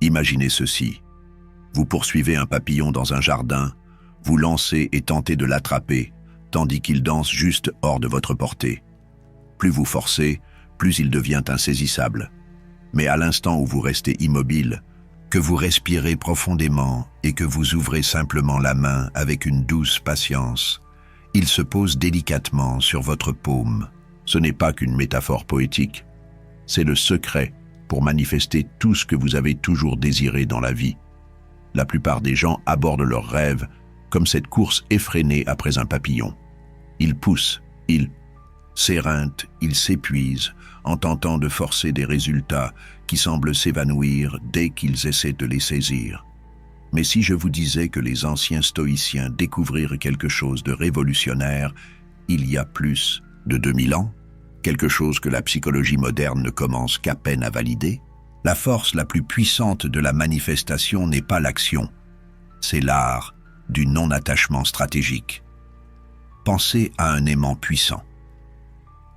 Imaginez ceci. Vous poursuivez un papillon dans un jardin, vous lancez et tentez de l'attraper, tandis qu'il danse juste hors de votre portée. Plus vous forcez, plus il devient insaisissable. Mais à l'instant où vous restez immobile, que vous respirez profondément et que vous ouvrez simplement la main avec une douce patience, il se pose délicatement sur votre paume. Ce n'est pas qu'une métaphore poétique, c'est le secret pour manifester tout ce que vous avez toujours désiré dans la vie. La plupart des gens abordent leurs rêves comme cette course effrénée après un papillon. Ils poussent, ils s'éreintent, ils s'épuisent en tentant de forcer des résultats qui semblent s'évanouir dès qu'ils essaient de les saisir. Mais si je vous disais que les anciens stoïciens découvrirent quelque chose de révolutionnaire il y a plus de 2000 ans, quelque chose que la psychologie moderne ne commence qu'à peine à valider, la force la plus puissante de la manifestation n'est pas l'action, c'est l'art du non-attachement stratégique. Pensez à un aimant puissant.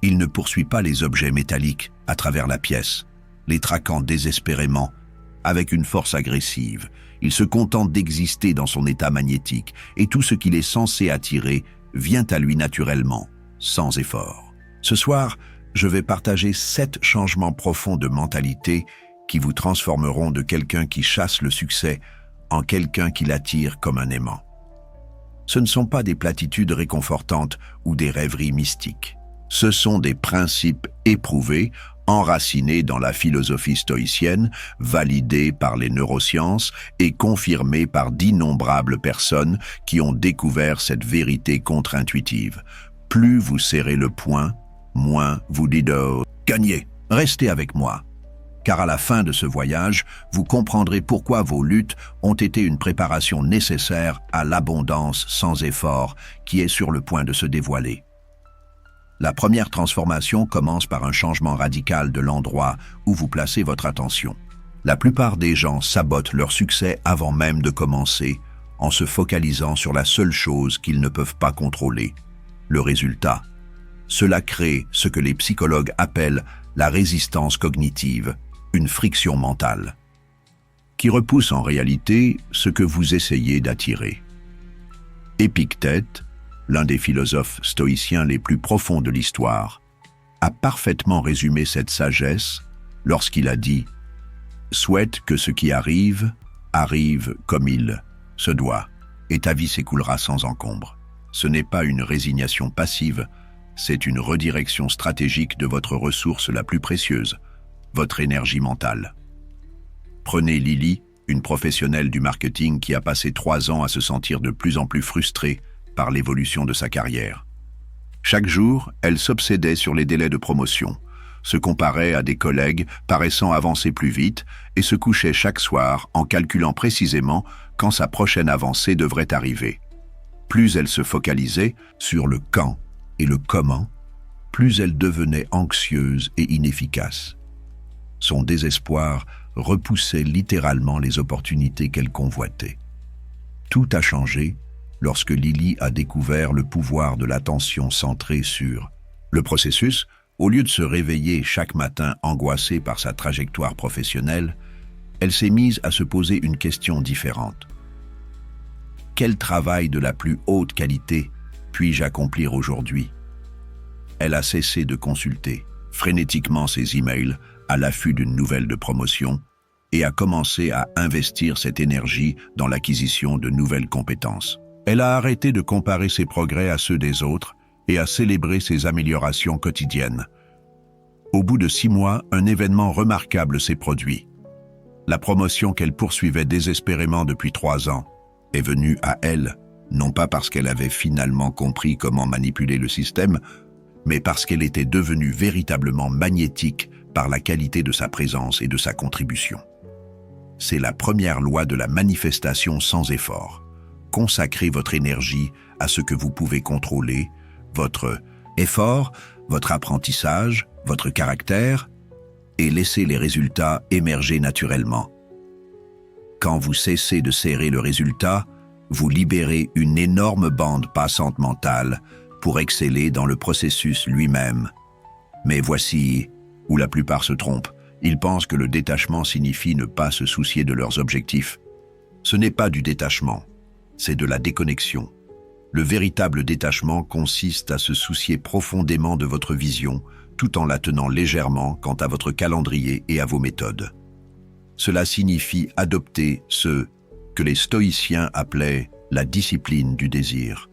Il ne poursuit pas les objets métalliques à travers la pièce, les traquant désespérément avec une force agressive. Il se contente d'exister dans son état magnétique et tout ce qu'il est censé attirer vient à lui naturellement, sans effort. Ce soir, je vais partager 7 changements profonds de mentalité qui vous transformeront de quelqu'un qui chasse le succès en quelqu'un qui l'attire comme un aimant. Ce ne sont pas des platitudes réconfortantes ou des rêveries mystiques. Ce sont des principes éprouvés, enracinés dans la philosophie stoïcienne, validés par les neurosciences et confirmés par d'innombrables personnes qui ont découvert cette vérité contre-intuitive. Plus vous serrez le poing, moins vous dites « Gagnez, restez avec moi ». Car à la fin de ce voyage, vous comprendrez pourquoi vos luttes ont été une préparation nécessaire à l'abondance sans effort qui est sur le point de se dévoiler. La première transformation commence par un changement radical de l'endroit où vous placez votre attention. La plupart des gens sabotent leur succès avant même de commencer, en se focalisant sur la seule chose qu'ils ne peuvent pas contrôler, le résultat. Cela crée ce que les psychologues appellent la résistance cognitive, une friction mentale, qui repousse en réalité ce que vous essayez d'attirer. Épictète, l'un des philosophes stoïciens les plus profonds de l'histoire, a parfaitement résumé cette sagesse lorsqu'il a dit « Souhaite que ce qui arrive, arrive comme il se doit, et ta vie s'écoulera sans encombre. Ce n'est pas une résignation passive, c'est une redirection stratégique de votre ressource la plus précieuse, votre énergie mentale. » Prenez Lily, une professionnelle du marketing qui a passé 3 ans à se sentir de plus en plus frustrée par l'évolution de sa carrière. Chaque jour, elle s'obsédait sur les délais de promotion, se comparait à des collègues paraissant avancer plus vite et se couchait chaque soir en calculant précisément quand sa prochaine avancée devrait arriver. Plus elle se focalisait sur le quand et le comment, plus elle devenait anxieuse et inefficace. Son désespoir repoussait littéralement les opportunités qu'elle convoitait. Tout a changé lorsque Lily a découvert le pouvoir de l'attention centrée sur le processus. Au lieu de se réveiller chaque matin angoissée par sa trajectoire professionnelle, elle s'est mise à se poser une question différente. Quel travail de la plus haute qualité puis-je accomplir aujourd'hui? Elle a cessé de consulter frénétiquement ses emails à l'affût d'une nouvelle de promotion et a commencé à investir cette énergie dans l'acquisition de nouvelles compétences. Elle a arrêté de comparer ses progrès à ceux des autres et à célébrer ses améliorations quotidiennes. Au bout de 6 mois, un événement remarquable s'est produit. La promotion qu'elle poursuivait désespérément depuis 3 ans est venue à elle, non pas parce qu'elle avait finalement compris comment manipuler le système, mais parce qu'elle était devenue véritablement magnétique par la qualité de sa présence et de sa contribution. C'est la première loi de la manifestation sans effort. Consacrez votre énergie à ce que vous pouvez contrôler, votre effort, votre apprentissage, votre caractère, et laissez les résultats émerger naturellement. Quand vous cessez de serrer le résultat, vous libérez une énorme bande passante mentale pour exceller dans le processus lui-même. Mais voici où la plupart se trompent. Ils pensent que le détachement signifie ne pas se soucier de leurs objectifs. Ce n'est pas du détachement, c'est de la déconnexion. Le véritable détachement consiste à se soucier profondément de votre vision, tout en la tenant légèrement quant à votre calendrier et à vos méthodes. Cela signifie adopter ce que les stoïciens appelaient la discipline du désir.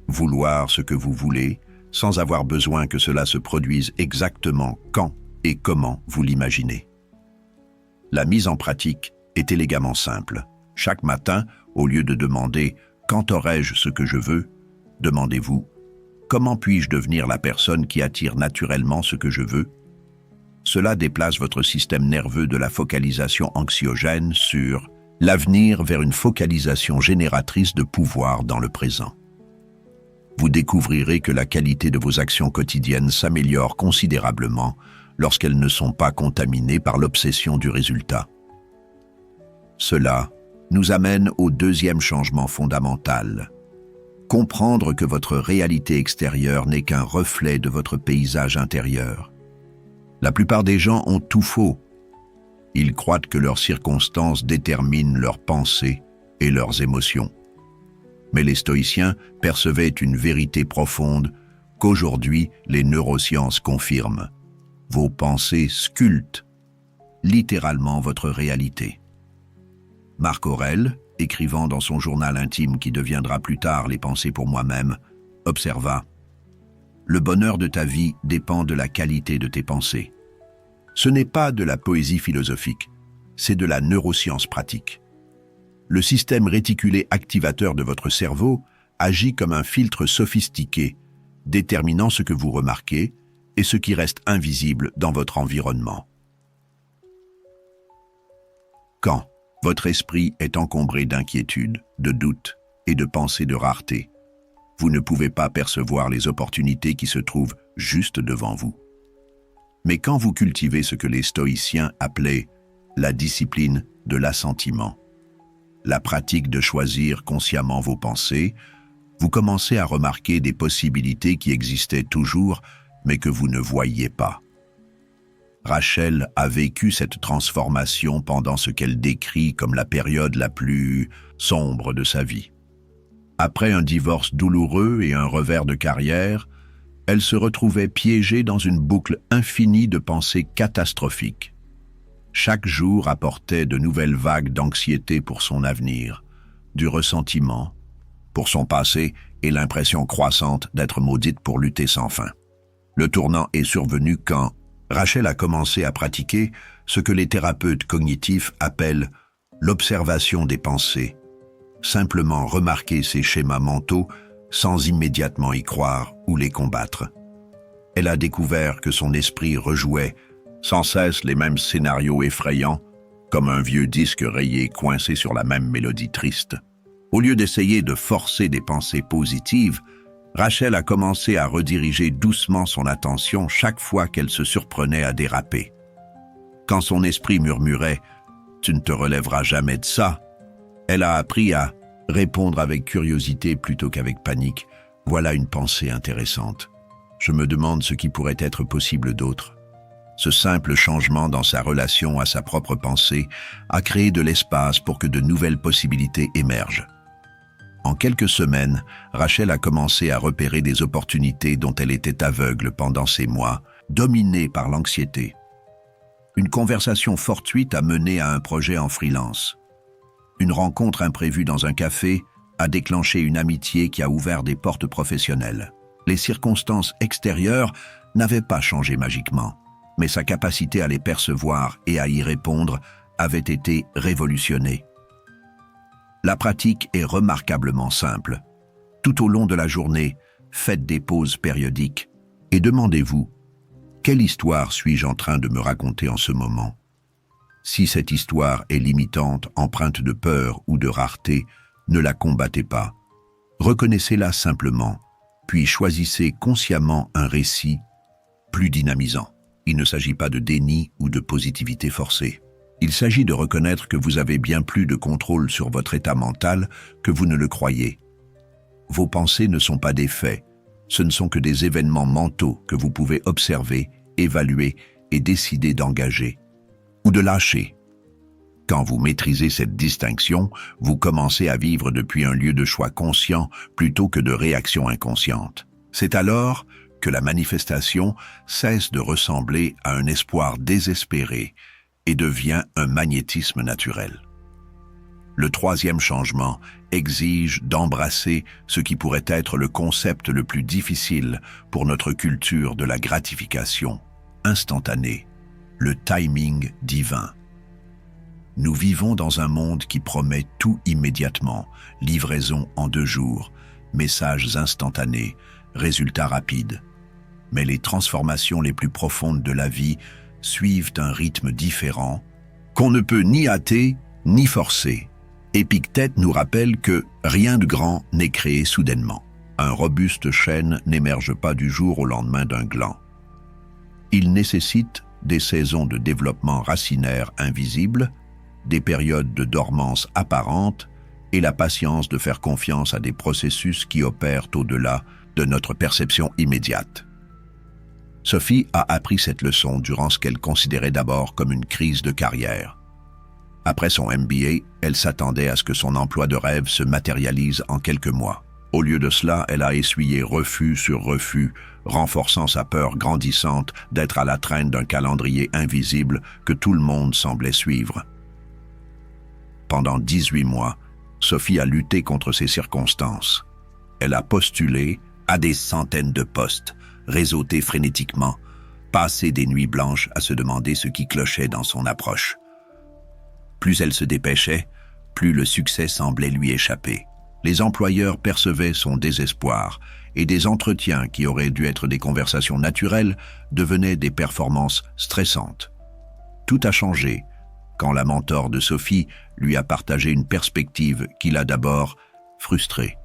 Vouloir ce que vous voulez, sans avoir besoin que cela se produise exactement quand et comment vous l'imaginez. La mise en pratique est élégamment simple. Chaque matin, au lieu de demander « Quand aurai-je ce que je veux ?», demandez-vous « Comment puis-je devenir la personne qui attire naturellement ce que je veux ?» Cela déplace votre système nerveux de la focalisation anxiogène sur l'avenir vers une focalisation génératrice de pouvoir dans le présent. Vous découvrirez que la qualité de vos actions quotidiennes s'améliore considérablement lorsqu'elles ne sont pas contaminées par l'obsession du résultat. Cela nous amène au deuxième changement fondamental. Comprendre que votre réalité extérieure n'est qu'un reflet de votre paysage intérieur. La plupart des gens ont tout faux. Ils croient que leurs circonstances déterminent leurs pensées et leurs émotions. Mais les stoïciens percevaient une vérité profonde qu'aujourd'hui les neurosciences confirment. Vos pensées sculptent littéralement votre réalité. Marc Aurèle, écrivant dans son journal intime qui deviendra plus tard Les pensées pour moi-même, observa « Le bonheur de ta vie dépend de la qualité de tes pensées. Ce n'est pas de la poésie philosophique, c'est de la neuroscience pratique. Le système réticulé activateur de votre cerveau agit comme un filtre sophistiqué, déterminant ce que vous remarquez et ce qui reste invisible dans votre environnement. Quand votre esprit est encombré d'inquiétudes, de doutes et de pensées de rareté, vous ne pouvez pas percevoir les opportunités qui se trouvent juste devant vous. Mais quand vous cultivez ce que les stoïciens appelaient la discipline de l'assentiment, la pratique de choisir consciemment vos pensées, vous commencez à remarquer des possibilités qui existaient toujours, mais que vous ne voyiez pas. Rachel a vécu cette transformation pendant ce qu'elle décrit comme la période la plus sombre de sa vie. Après un divorce douloureux et un revers de carrière, elle se retrouvait piégée dans une boucle infinie de pensées catastrophiques. Chaque jour apportait de nouvelles vagues d'anxiété pour son avenir, du ressentiment pour son passé et l'impression croissante d'être maudite pour lutter sans fin. Le tournant est survenu quand Rachel a commencé à pratiquer ce que les thérapeutes cognitifs appellent l'observation des pensées, simplement remarquer ces schémas mentaux sans immédiatement y croire ou les combattre. Elle a découvert que son esprit rejouait sans cesse les mêmes scénarios effrayants, comme un vieux disque rayé coincé sur la même mélodie triste. Au lieu d'essayer de forcer des pensées positives, Rachel a commencé à rediriger doucement son attention chaque fois qu'elle se surprenait à déraper. Quand son esprit murmurait « Tu ne te relèveras jamais de ça », elle a appris à répondre avec curiosité plutôt qu'avec panique. Voilà une pensée intéressante. Je me demande ce qui pourrait être possible d'autre. Ce simple changement dans sa relation à sa propre pensée a créé de l'espace pour que de nouvelles possibilités émergent. En quelques semaines, Rachel a commencé à repérer des opportunités dont elle était aveugle pendant ces mois, dominée par l'anxiété. Une conversation fortuite a mené à un projet en freelance. Une rencontre imprévue dans un café a déclenché une amitié qui a ouvert des portes professionnelles. Les circonstances extérieures n'avaient pas changé magiquement, mais sa capacité à les percevoir et à y répondre avait été révolutionnée. La pratique est remarquablement simple. Tout au long de la journée, faites des pauses périodiques et demandez-vous « Quelle histoire suis-je en train de me raconter en ce moment ?» Si cette histoire est limitante, empreinte de peur ou de rareté, ne la combattez pas. Reconnaissez-la simplement, puis choisissez consciemment un récit plus dynamisant. Il ne s'agit pas de déni ou de positivité forcée. Il s'agit de reconnaître que vous avez bien plus de contrôle sur votre état mental que vous ne le croyez. Vos pensées ne sont pas des faits, ce ne sont que des événements mentaux que vous pouvez observer, évaluer et décider d'engager. ou de lâcher. Quand vous maîtrisez cette distinction, vous commencez à vivre depuis un lieu de choix conscient plutôt que de réaction inconsciente. C'est alors que la manifestation cesse de ressembler à un espoir désespéré et devient un magnétisme naturel. Le troisième changement exige d'embrasser ce qui pourrait être le concept le plus difficile pour notre culture de la gratification instantanée, le timing divin. Nous vivons dans un monde qui promet tout immédiatement, livraison en 2 jours, messages instantanés, résultats rapides. Mais les transformations les plus profondes de la vie suivent un rythme différent, qu'on ne peut ni hâter ni forcer. Épictète nous rappelle que rien de grand n'est créé soudainement. Un robuste chêne n'émerge pas du jour au lendemain d'un gland. Il nécessite des saisons de développement racinaire invisibles, des périodes de dormance apparente et la patience de faire confiance à des processus qui opèrent au-delà de notre perception immédiate. Sophie a appris cette leçon durant ce qu'elle considérait d'abord comme une crise de carrière. Après son MBA, elle s'attendait à ce que son emploi de rêve se matérialise en quelques mois. Au lieu de cela, elle a essuyé refus sur refus, renforçant sa peur grandissante d'être à la traîne d'un calendrier invisible que tout le monde semblait suivre. Pendant 18 mois, Sophie a lutté contre ces circonstances. Elle a postulé à des centaines de postes, réseauté frénétiquement, passé des nuits blanches à se demander ce qui clochait dans son approche. Plus elle se dépêchait, plus le succès semblait lui échapper. Les employeurs percevaient son désespoir et des entretiens qui auraient dû être des conversations naturelles devenaient des performances stressantes. Tout a changé quand la mentor de Sophie lui a partagé une perspective qui l'a d'abord frustrée.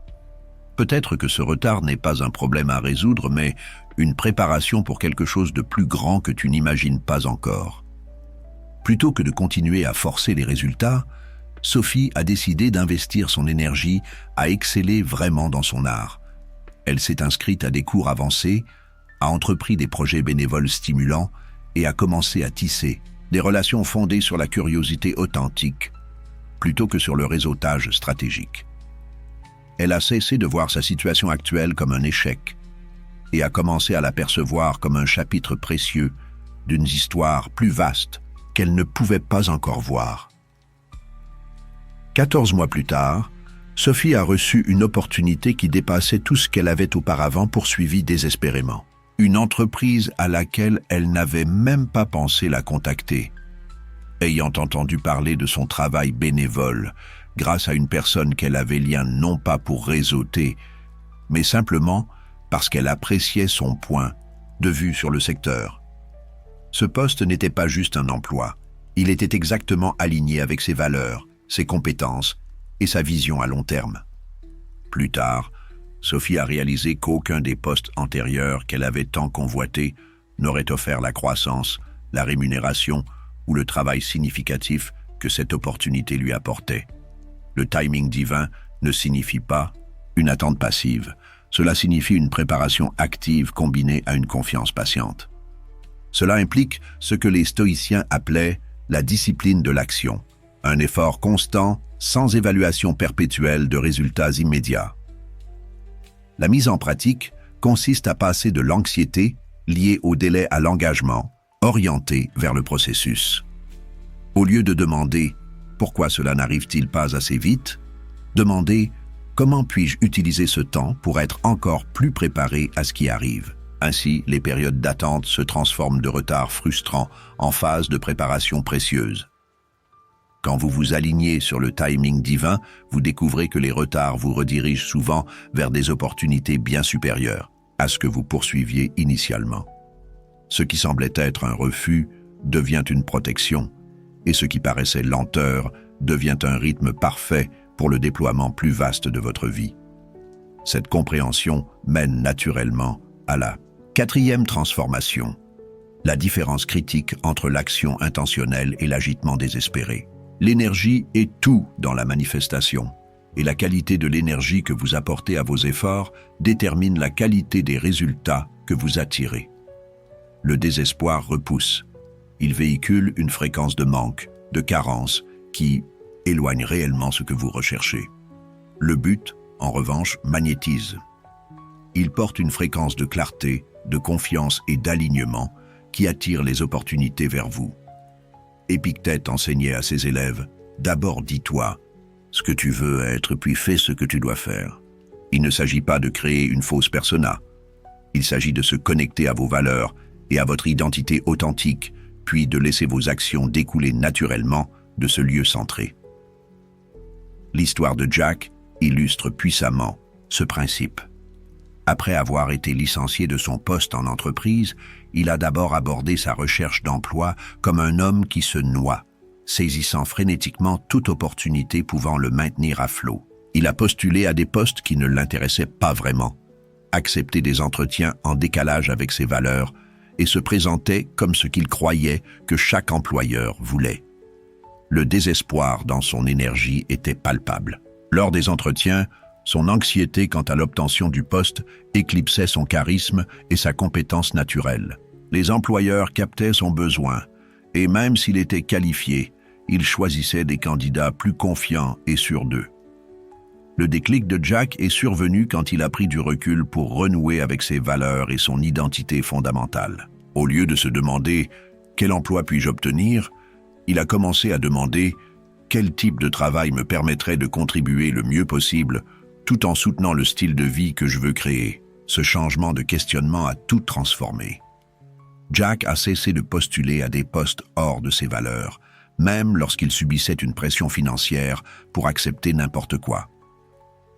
Peut-être que ce retard n'est pas un problème à résoudre, mais une préparation pour quelque chose de plus grand que tu n'imagines pas encore. Plutôt que de continuer à forcer les résultats, Sophie a décidé d'investir son énergie à exceller vraiment dans son art. Elle s'est inscrite à des cours avancés, a entrepris des projets bénévoles stimulants et a commencé à tisser des relations fondées sur la curiosité authentique, plutôt que sur le réseautage stratégique. Elle a cessé de voir sa situation actuelle comme un échec et a commencé à la percevoir comme un chapitre précieux d'une histoire plus vaste qu'elle ne pouvait pas encore voir. 14 mois plus tard, Sophie a reçu une opportunité qui dépassait tout ce qu'elle avait auparavant poursuivi désespérément. Une entreprise à laquelle elle n'avait même pas pensé la contacter. Ayant entendu parler de son travail bénévole, grâce à une personne qu'elle avait liée non pas pour réseauter, mais simplement parce qu'elle appréciait son point de vue sur le secteur. Ce poste n'était pas juste un emploi, il était exactement aligné avec ses valeurs, ses compétences et sa vision à long terme. Plus tard, Sophie a réalisé qu'aucun des postes antérieurs qu'elle avait tant convoités n'aurait offert la croissance, la rémunération ou le travail significatif que cette opportunité lui apportait. Le timing divin ne signifie pas une attente passive. Cela signifie une préparation active combinée à une confiance patiente. Cela implique ce que les stoïciens appelaient la discipline de l'action, un effort constant sans évaluation perpétuelle de résultats immédiats. La mise en pratique consiste à passer de l'anxiété liée au délai à l'engagement, orienté vers le processus. Au lieu de demander « pourquoi cela n'arrive-t-il pas assez vite ?», demandez « comment puis-je utiliser ce temps pour être encore plus préparé à ce qui arrive ?» Ainsi, les périodes d'attente se transforment de retards frustrants en phases de préparation précieuse. Quand vous vous alignez sur le timing divin, vous découvrez que les retards vous redirigent souvent vers des opportunités bien supérieures à ce que vous poursuiviez initialement. Ce qui semblait être un refus devient une protection, et ce qui paraissait lenteur devient un rythme parfait pour le déploiement plus vaste de votre vie. Cette compréhension mène naturellement à la 4e transformation, la différence critique entre l'action intentionnelle et l'agitement désespéré. L'énergie est tout dans la manifestation, et la qualité de l'énergie que vous apportez à vos efforts détermine la qualité des résultats que vous attirez. Le désespoir repousse, Il véhicule une fréquence de manque, de carence, qui éloigne réellement ce que vous recherchez. Le but, en revanche, magnétise. Il porte une fréquence de clarté, de confiance et d'alignement qui attire les opportunités vers vous. Épictète enseignait à ses élèves, « D'abord dis-toi ce que tu veux être, puis fais ce que tu dois faire. » Il ne s'agit pas de créer une fausse persona. Il s'agit de se connecter à vos valeurs et à votre identité authentique, puis de laisser vos actions découler naturellement de ce lieu centré. L'histoire de Jack illustre puissamment ce principe. Après avoir été licencié de son poste en entreprise, il a d'abord abordé sa recherche d'emploi comme un homme qui se noie, saisissant frénétiquement toute opportunité pouvant le maintenir à flot. Il a postulé à des postes qui ne l'intéressaient pas vraiment, accepté des entretiens en décalage avec ses valeurs et se présentait comme ce qu'il croyait que chaque employeur voulait. Le désespoir dans son énergie était palpable. Lors des entretiens, son anxiété quant à l'obtention du poste éclipsait son charisme et sa compétence naturelle. Les employeurs captaient son besoin, et même s'il était qualifié, il choisissait des candidats plus confiants et sûrs d'eux. Le déclic de Jack est survenu quand il a pris du recul pour renouer avec ses valeurs et son identité fondamentale. Au lieu de se demander « quel emploi puis-je obtenir ?», il a commencé à demander « quel type de travail me permettrait de contribuer le mieux possible tout en soutenant le style de vie que je veux créer ?» Ce changement de questionnement a tout transformé. Jack a cessé de postuler à des postes hors de ses valeurs, même lorsqu'il subissait une pression financière pour accepter n'importe quoi.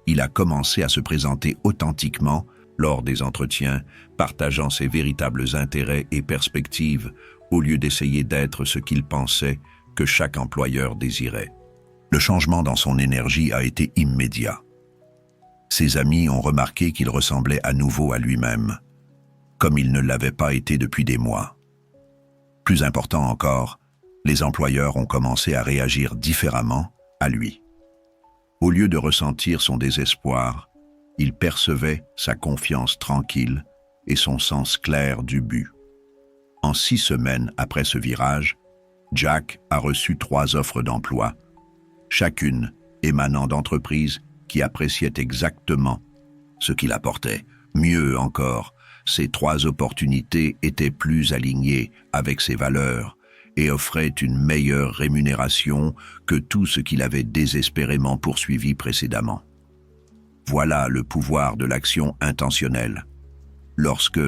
Il a commencé à se présenter authentiquement lors des entretiens, partageant ses véritables intérêts et perspectives, au lieu d'essayer d'être ce qu'il pensait que chaque employeur désirait. Le changement dans son énergie a été immédiat. Ses amis ont remarqué qu'il ressemblait à nouveau à lui-même, comme il ne l'avait pas été depuis des mois. Plus important encore, les employeurs ont commencé à réagir différemment à lui. Au lieu de ressentir son désespoir, il percevait sa confiance tranquille et son sens clair du but. En 6 semaines après ce virage, Jack a reçu 3 offres d'emploi, chacune émanant d'entreprises qui appréciaient exactement ce qu'il apportait. Mieux encore, ces 3 opportunités étaient plus alignées avec ses valeurs et offraient une meilleure rémunération que tout ce qu'il avait désespérément poursuivi précédemment. Voilà le pouvoir de l'action intentionnelle. Lorsque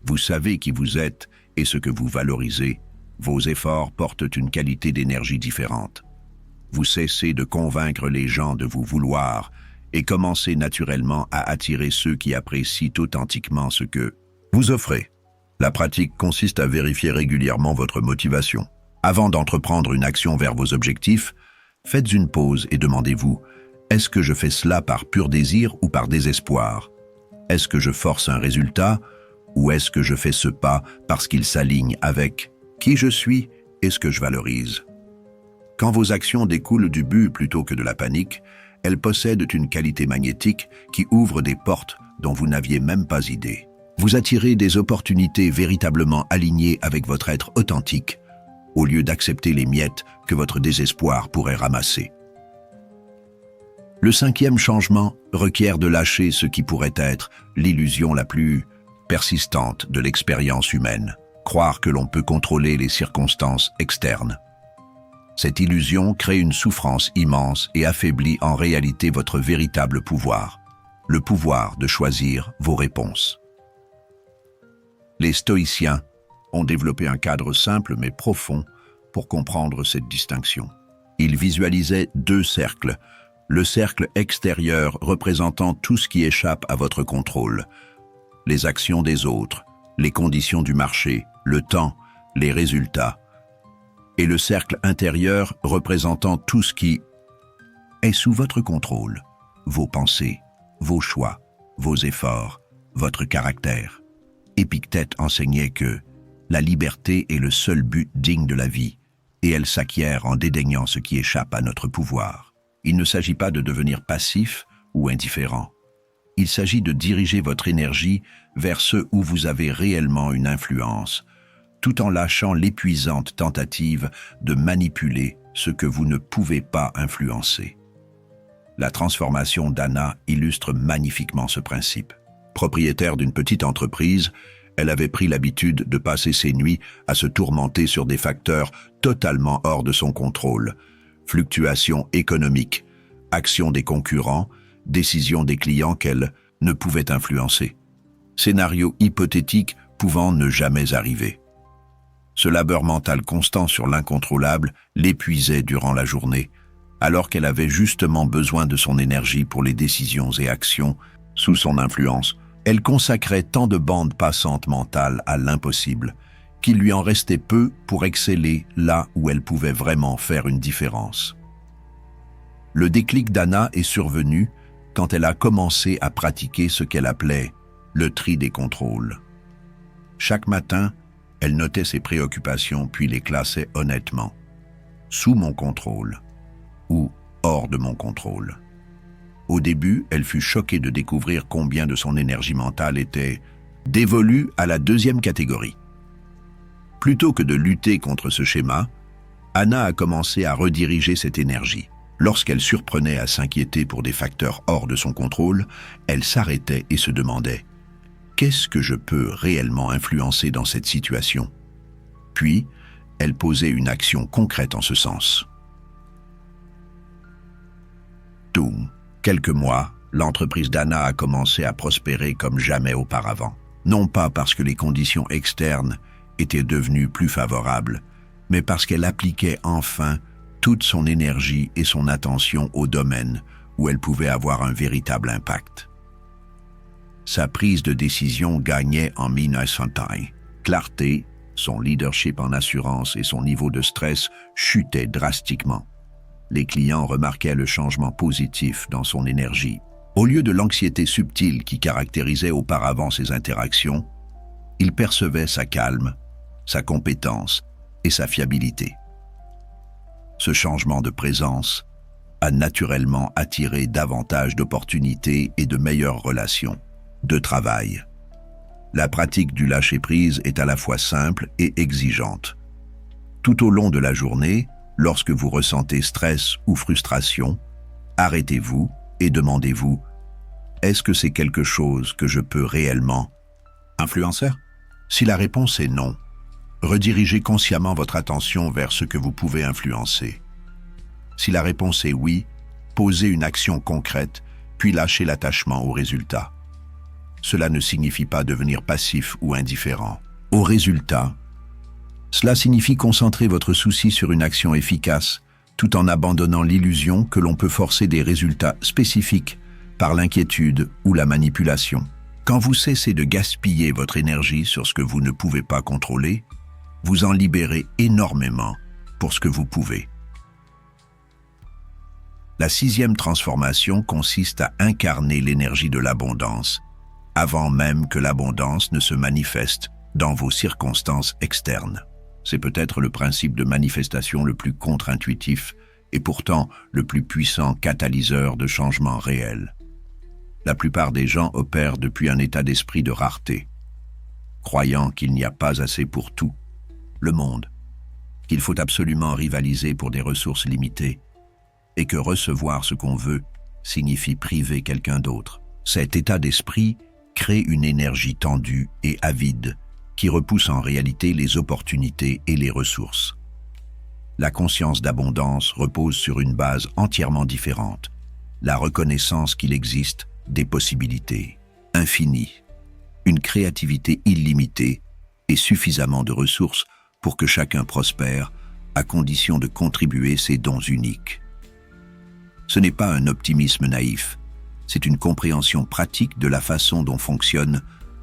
vous savez qui vous êtes et ce que vous valorisez, vos efforts portent une qualité d'énergie différente. Vous cessez de convaincre les gens de vous vouloir et commencez naturellement à attirer ceux qui apprécient authentiquement ce que vous offrez. La pratique consiste à vérifier régulièrement votre motivation. Avant d'entreprendre une action vers vos objectifs, faites une pause et demandez-vous « Est-ce que je fais cela par pur désir ou par désespoir ? Est-ce que je force un résultat ou est-ce que je fais ce pas parce qu'il s'aligne avec qui je suis et ce que je valorise ?» Quand vos actions découlent du but plutôt que de la panique, elles possèdent une qualité magnétique qui ouvre des portes dont vous n'aviez même pas idée. Vous attirez des opportunités véritablement alignées avec votre être authentique, au lieu d'accepter les miettes que votre désespoir pourrait ramasser. Le 5e changement requiert de lâcher ce qui pourrait être l'illusion la plus persistante de l'expérience humaine, croire que l'on peut contrôler les circonstances externes. Cette illusion crée une souffrance immense et affaiblit en réalité votre véritable pouvoir, le pouvoir de choisir vos réponses. Les stoïciens ont développé un cadre simple mais profond pour comprendre cette distinction. Ils visualisaient 2 cercles, le cercle extérieur représentant tout ce qui échappe à votre contrôle, les actions des autres, les conditions du marché, le temps, les résultats, et le cercle intérieur représentant tout ce qui est sous votre contrôle, vos pensées, vos choix, vos efforts, votre caractère. Épictète enseignait que la liberté est le seul but digne de la vie, et elle s'acquiert en dédaignant ce qui échappe à notre pouvoir. Il ne s'agit pas de devenir passif ou indifférent. Il s'agit de diriger votre énergie vers ce où vous avez réellement une influence, tout en lâchant l'épuisante tentative de manipuler ce que vous ne pouvez pas influencer. La transformation d'Anna illustre magnifiquement ce principe. Propriétaire d'une petite entreprise, elle avait pris l'habitude de passer ses nuits à se tourmenter sur des facteurs totalement hors de son contrôle. Fluctuations économiques, actions des concurrents, décisions des clients qu'elle ne pouvait influencer. Scénario hypothétique pouvant ne jamais arriver. Ce labeur mental constant sur l'incontrôlable l'épuisait durant la journée, alors qu'elle avait justement besoin de son énergie pour les décisions et actions sous son influence. Elle consacrait tant de bandes passantes mentales à l'impossible qu'il lui en restait peu pour exceller là où elle pouvait vraiment faire une différence. Le déclic d'Anna est survenu quand elle a commencé à pratiquer ce qu'elle appelait le tri des contrôles. Chaque matin, elle notait ses préoccupations puis les classait honnêtement. Sous mon contrôle ou hors de mon contrôle. Au début, elle fut choquée de découvrir combien de son énergie mentale était dévolue à la deuxième catégorie. Plutôt que de lutter contre ce schéma, Anna a commencé à rediriger cette énergie. Lorsqu'elle surprenait à s'inquiéter pour des facteurs hors de son contrôle, elle s'arrêtait et se demandait « Qu'est-ce que je peux réellement influencer dans cette situation ?» Puis, elle posait une action concrète en ce sens. Quelques mois, l'entreprise d'Anna a commencé à prospérer comme jamais auparavant. Non pas parce que les conditions externes étaient devenues plus favorables, mais parce qu'elle appliquait enfin toute son énergie et son attention au domaine où elle pouvait avoir un véritable impact. Sa prise de décision gagnait en clarté, son leadership en assurance et son niveau de stress chutaient drastiquement. Les clients remarquaient le changement positif dans son énergie. Au lieu de l'anxiété subtile qui caractérisait auparavant ses interactions, ils percevaient sa calme, sa compétence et sa fiabilité. Ce changement de présence a naturellement attiré davantage d'opportunités et de meilleures relations de travail. La pratique du lâcher-prise est à la fois simple et exigeante. Tout au long de la journée, lorsque vous ressentez stress ou frustration, arrêtez-vous et demandez-vous « Est-ce que c'est quelque chose que je peux réellement influencer ?» Si la réponse est non, redirigez consciemment votre attention vers ce que vous pouvez influencer. Si la réponse est oui, posez une action concrète, puis lâchez l'attachement au résultat. Cela ne signifie pas devenir passif ou indifférent. Au résultat, cela signifie concentrer votre souci sur une action efficace, tout en abandonnant l'illusion que l'on peut forcer des résultats spécifiques par l'inquiétude ou la manipulation. Quand vous cessez de gaspiller votre énergie sur ce que vous ne pouvez pas contrôler, vous en libérez énormément pour ce que vous pouvez. La 6e transformation consiste à incarner l'énergie de l'abondance, avant même que l'abondance ne se manifeste dans vos circonstances externes. C'est peut-être le principe de manifestation le plus contre-intuitif et pourtant le plus puissant catalyseur de changements réels. La plupart des gens opèrent depuis un état d'esprit de rareté, croyant qu'il n'y a pas assez pour tout, le monde, qu'il faut absolument rivaliser pour des ressources limitées, et que recevoir ce qu'on veut signifie priver quelqu'un d'autre. Cet état d'esprit crée une énergie tendue et avide qui repousse en réalité les opportunités et les ressources. La conscience d'abondance repose sur une base entièrement différente, la reconnaissance qu'il existe des possibilités infinies, une créativité illimitée et suffisamment de ressources pour que chacun prospère, à condition de contribuer ses dons uniques. Ce n'est pas un optimisme naïf, c'est une compréhension pratique de la façon dont fonctionne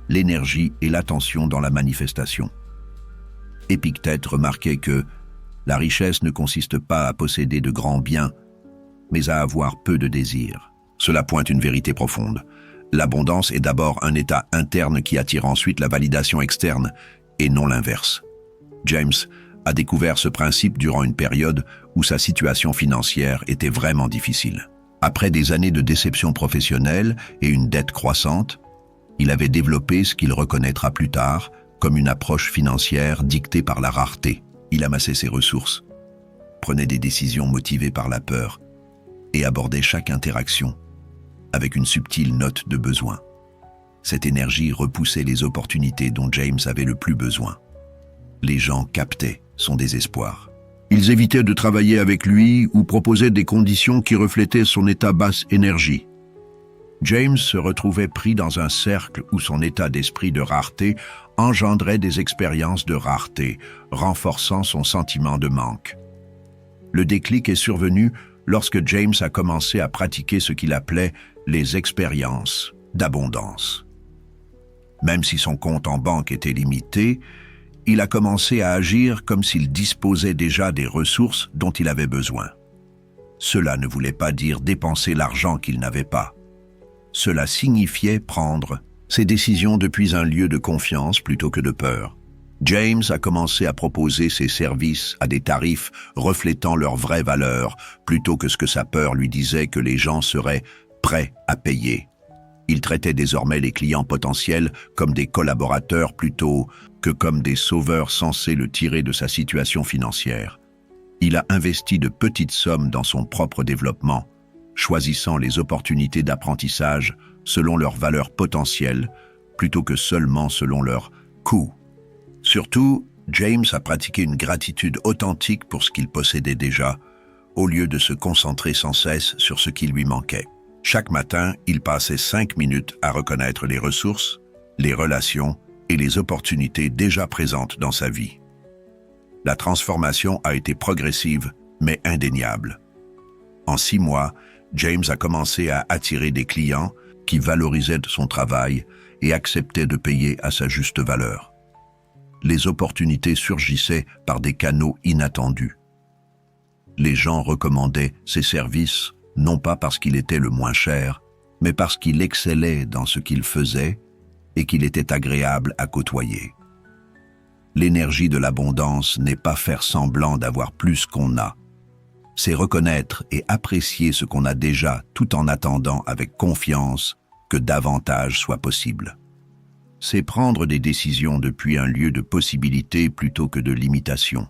l'énergie et l'attention dans la manifestation. Épictète remarquait que la richesse ne consiste pas à posséder de grands biens, mais à avoir peu de désirs. Cela pointe une vérité profonde. L'abondance est d'abord un état interne qui attire ensuite la validation externe, et non l'inverse. James a découvert ce principe durant une période où sa situation financière était vraiment difficile. Après des années de déception professionnelle et une dette croissante, il avait développé ce qu'il reconnaîtra plus tard comme une approche financière dictée par la rareté. Il amassait ses ressources, prenait des décisions motivées par la peur et abordait chaque interaction avec une subtile note de besoin. Cette énergie repoussait les opportunités dont James avait le plus besoin. Les gens captaient son désespoir. Ils évitaient de travailler avec lui ou proposaient des conditions qui reflétaient son état basse énergie. James se retrouvait pris dans un cercle où son état d'esprit de rareté engendrait des expériences de rareté, renforçant son sentiment de manque. Le déclic est survenu lorsque James a commencé à pratiquer ce qu'il appelait les expériences d'abondance. Même si son compte en banque était limité, il a commencé à agir comme s'il disposait déjà des ressources dont il avait besoin. Cela ne voulait pas dire dépenser l'argent qu'il n'avait pas. Cela signifiait prendre ses décisions depuis un lieu de confiance plutôt que de peur. James a commencé à proposer ses services à des tarifs reflétant leur vraie valeur, plutôt que ce que sa peur lui disait que les gens seraient prêts à payer. Il traitait désormais les clients potentiels comme des collaborateurs plutôt que comme des sauveurs censés le tirer de sa situation financière. Il a investi de petites sommes dans son propre développement, choisissant les opportunités d'apprentissage selon leur valeur potentielle plutôt que seulement selon leur coût. Surtout, James a pratiqué une gratitude authentique pour ce qu'il possédait déjà, au lieu de se concentrer sans cesse sur ce qui lui manquait. Chaque matin, il passait 5 minutes à reconnaître les ressources, les relations et les opportunités déjà présentes dans sa vie. La transformation a été progressive, mais indéniable. En 6 mois, James a commencé à attirer des clients qui valorisaient son travail et acceptaient de payer à sa juste valeur. Les opportunités surgissaient par des canaux inattendus. Les gens recommandaient ses services non pas parce qu'il était le moins cher, mais parce qu'il excellait dans ce qu'il faisait et qu'il était agréable à côtoyer. L'énergie de l'abondance n'est pas faire semblant d'avoir plus qu'on a. C'est reconnaître et apprécier ce qu'on a déjà tout en attendant avec confiance que davantage soit possible. C'est prendre des décisions depuis un lieu de possibilité plutôt que de limitation.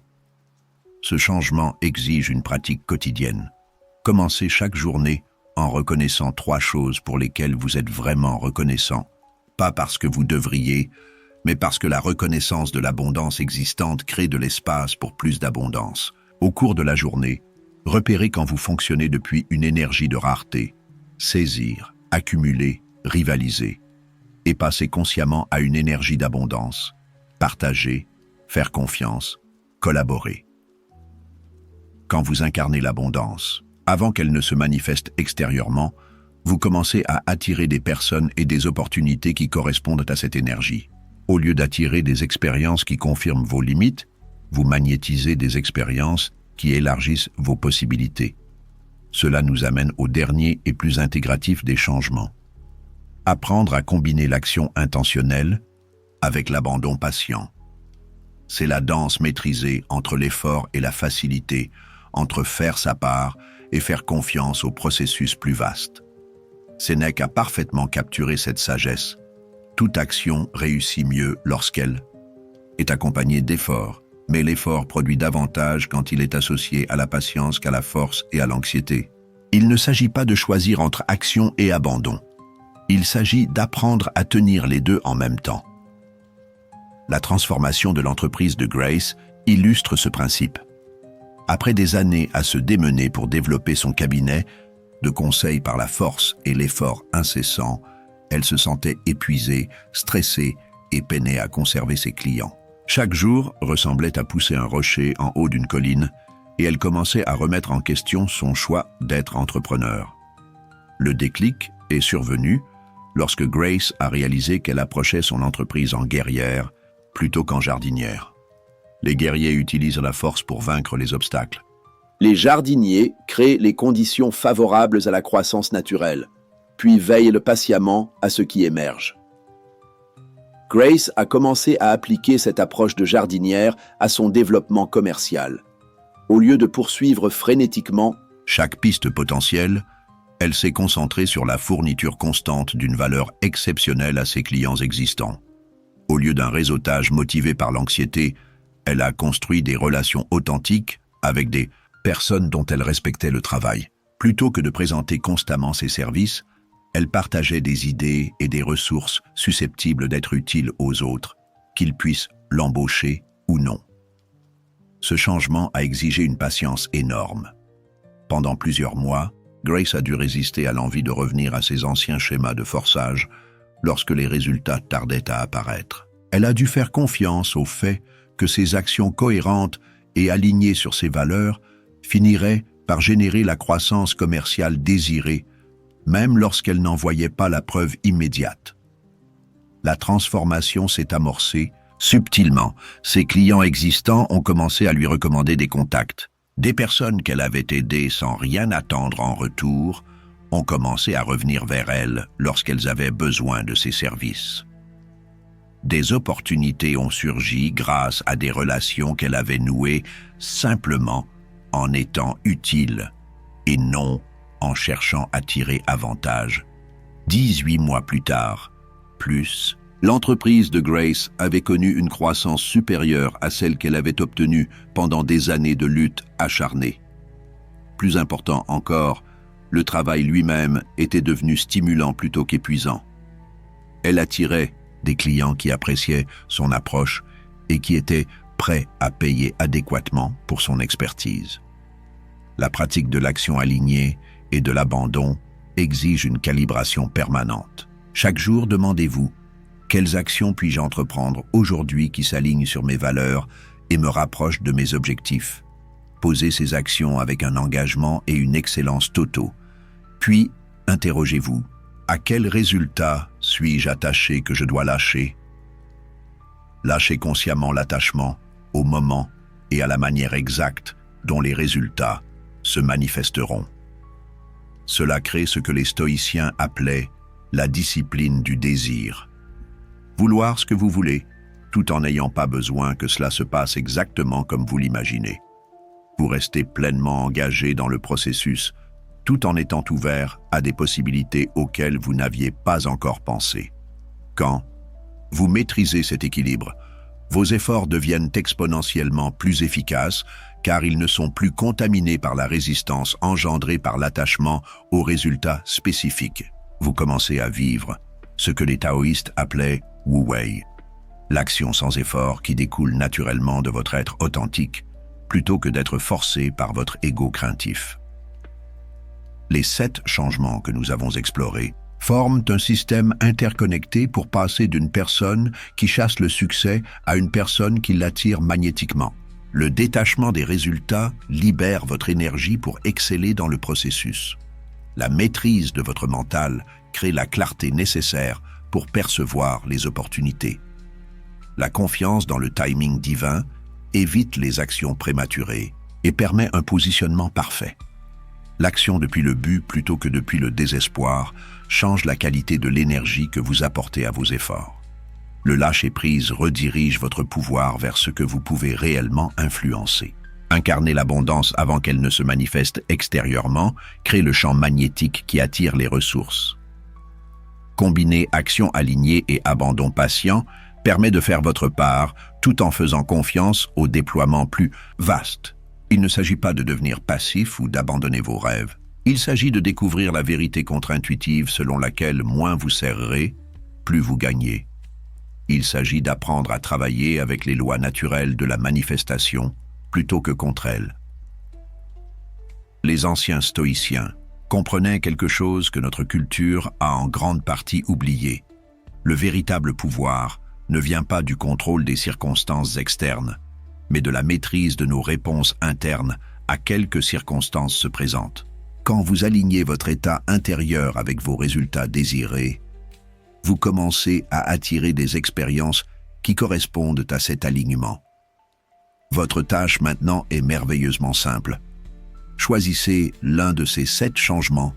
Ce changement exige une pratique quotidienne. Commencez chaque journée en reconnaissant 3 choses pour lesquelles vous êtes vraiment reconnaissant, pas parce que vous devriez, mais parce que la reconnaissance de l'abondance existante crée de l'espace pour plus d'abondance. Au cours de la journée, repérez quand vous fonctionnez depuis une énergie de rareté, saisir, accumuler, rivaliser, et passez consciemment à une énergie d'abondance, partager, faire confiance, collaborer. Quand vous incarnez l'abondance, avant qu'elle ne se manifeste extérieurement, vous commencez à attirer des personnes et des opportunités qui correspondent à cette énergie. Au lieu d'attirer des expériences qui confirment vos limites, vous magnétisez des expériences qui élargissent vos possibilités. Cela nous amène au dernier et plus intégratif des changements. Apprendre à combiner l'action intentionnelle avec l'abandon patient. C'est la danse maîtrisée entre l'effort et la facilité, entre faire sa part et faire confiance au processus plus vaste. Sénèque a parfaitement capturé cette sagesse. Toute action réussit mieux lorsqu'elle est accompagnée d'efforts, mais l'effort produit davantage quand il est associé à la patience qu'à la force et à l'anxiété. Il ne s'agit pas de choisir entre action et abandon. Il s'agit d'apprendre à tenir les deux en même temps. La transformation de l'entreprise de Grace illustre ce principe. Après des années à se démener pour développer son cabinet, de conseil par la force et l'effort incessant, elle se sentait épuisée, stressée et peinait à conserver ses clients. Chaque jour ressemblait à pousser un rocher en haut d'une colline et elle commençait à remettre en question son choix d'être entrepreneur. Le déclic est survenu lorsque Grace a réalisé qu'elle approchait son entreprise en guerrière plutôt qu'en jardinière. Les guerriers utilisent la force pour vaincre les obstacles. Les jardiniers créent les conditions favorables à la croissance naturelle, puis veillent patiemment à ce qui émerge. Grace a commencé à appliquer cette approche de jardinière à son développement commercial. Au lieu de poursuivre frénétiquement chaque piste potentielle, elle s'est concentrée sur la fourniture constante d'une valeur exceptionnelle à ses clients existants. Au lieu d'un réseautage motivé par l'anxiété, elle a construit des relations authentiques avec des personnes dont elle respectait le travail. Plutôt que de présenter constamment ses services, elle partageait des idées et des ressources susceptibles d'être utiles aux autres, qu'ils puissent l'embaucher ou non. Ce changement a exigé une patience énorme. Pendant plusieurs mois, Grace a dû résister à l'envie de revenir à ses anciens schémas de forçage lorsque les résultats tardaient à apparaître. Elle a dû faire confiance au fait que ses actions cohérentes et alignées sur ses valeurs finiraient par générer la croissance commerciale désirée, même lorsqu'elle n'en voyait pas la preuve immédiate. La transformation s'est amorcée subtilement. Ses clients existants ont commencé à lui recommander des contacts. Des personnes qu'elle avait aidées sans rien attendre en retour ont commencé à revenir vers elle lorsqu'elles avaient besoin de ses services. Des opportunités ont surgi grâce à des relations qu'elle avait nouées simplement en étant utile et non en cherchant à tirer avantage. 18 mois plus tard, l'entreprise de Grace avait connu une croissance supérieure à celle qu'elle avait obtenue pendant des années de lutte acharnée. Plus important encore, le travail lui-même était devenu stimulant plutôt qu'épuisant. Elle attirait des clients qui appréciaient son approche et qui étaient prêts à payer adéquatement pour son expertise. La pratique de l'action alignée et de l'abandon exige une calibration permanente. Chaque jour, demandez-vous: quelles actions puis-je entreprendre aujourd'hui qui s'alignent sur mes valeurs et me rapprochent de mes objectifs? Posez ces actions avec un engagement et une excellence totaux. Puis, interrogez-vous: à quel résultat suis-je attaché que je dois lâcher? Lâchez consciemment l'attachement au moment et à la manière exacte dont les résultats se manifesteront. Cela crée ce que les stoïciens appelaient la discipline du désir. Vouloir ce que vous voulez, tout en n'ayant pas besoin que cela se passe exactement comme vous l'imaginez. Vous restez pleinement engagé dans le processus, tout en étant ouvert à des possibilités auxquelles vous n'aviez pas encore pensé. Quand vous maîtrisez cet équilibre, vos efforts deviennent exponentiellement plus efficaces car ils ne sont plus contaminés par la résistance engendrée par l'attachement aux résultats spécifiques. Vous commencez à vivre ce que les taoïstes appelaient Wu Wei, l'action sans effort qui découle naturellement de votre être authentique, plutôt que d'être forcé par votre ego craintif. Les 7 changements que nous avons explorés forment un système interconnecté pour passer d'une personne qui chasse le succès à une personne qui l'attire magnétiquement. Le détachement des résultats libère votre énergie pour exceller dans le processus. La maîtrise de votre mental crée la clarté nécessaire pour percevoir les opportunités. La confiance dans le timing divin évite les actions prématurées et permet un positionnement parfait. L'action depuis le but plutôt que depuis le désespoir change la qualité de l'énergie que vous apportez à vos efforts. Le lâcher-prise redirige votre pouvoir vers ce que vous pouvez réellement influencer. Incarner l'abondance avant qu'elle ne se manifeste extérieurement crée le champ magnétique qui attire les ressources. Combiner action alignée et abandon patient permet de faire votre part tout en faisant confiance au déploiement plus vaste. Il ne s'agit pas de devenir passif ou d'abandonner vos rêves. Il s'agit de découvrir la vérité contre-intuitive selon laquelle moins vous serrez, plus vous gagnez. Il s'agit d'apprendre à travailler avec les lois naturelles de la manifestation plutôt que contre elles. Les anciens stoïciens comprenaient quelque chose que notre culture a en grande partie oublié. Le véritable pouvoir ne vient pas du contrôle des circonstances externes, mais de la maîtrise de nos réponses internes à quelques circonstances se présentent. Quand vous alignez votre état intérieur avec vos résultats désirés, vous commencez à attirer des expériences qui correspondent à cet alignement. Votre tâche maintenant est merveilleusement simple. Choisissez l'un de ces 7 changements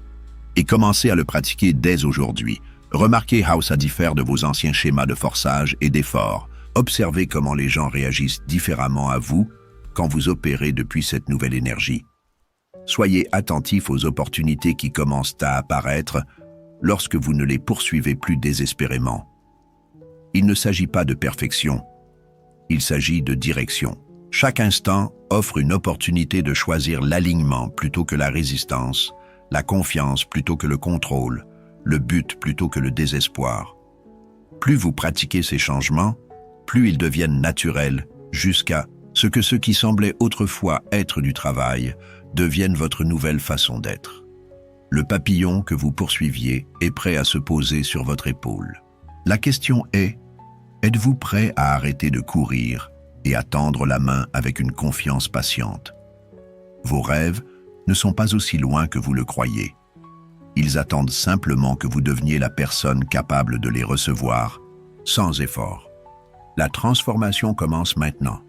et commencez à le pratiquer dès aujourd'hui. Remarquez how ça diffère de vos anciens schémas de forçage et d'effort. Observez comment les gens réagissent différemment à vous quand vous opérez depuis cette nouvelle énergie. Soyez attentif aux opportunités qui commencent à apparaître lorsque vous ne les poursuivez plus désespérément. Il ne s'agit pas de perfection, il s'agit de direction. Chaque instant offre une opportunité de choisir l'alignement plutôt que la résistance, la confiance plutôt que le contrôle, le but plutôt que le désespoir. Plus vous pratiquez ces changements, plus ils deviennent naturels, jusqu'à ce que ce qui semblait autrefois être du travail devienne votre nouvelle façon d'être. Le papillon que vous poursuiviez est prêt à se poser sur votre épaule. La question est, êtes-vous prêt à arrêter de courir et à tendre la main avec une confiance patiente? Vos rêves ne sont pas aussi loin que vous le croyez. Ils attendent simplement que vous deveniez la personne capable de les recevoir, sans effort. La transformation commence maintenant.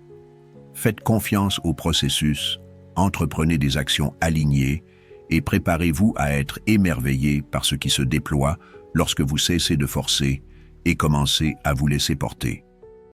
Faites confiance au processus, entreprenez des actions alignées et préparez-vous à être émerveillé par ce qui se déploie lorsque vous cessez de forcer et commencez à vous laisser porter.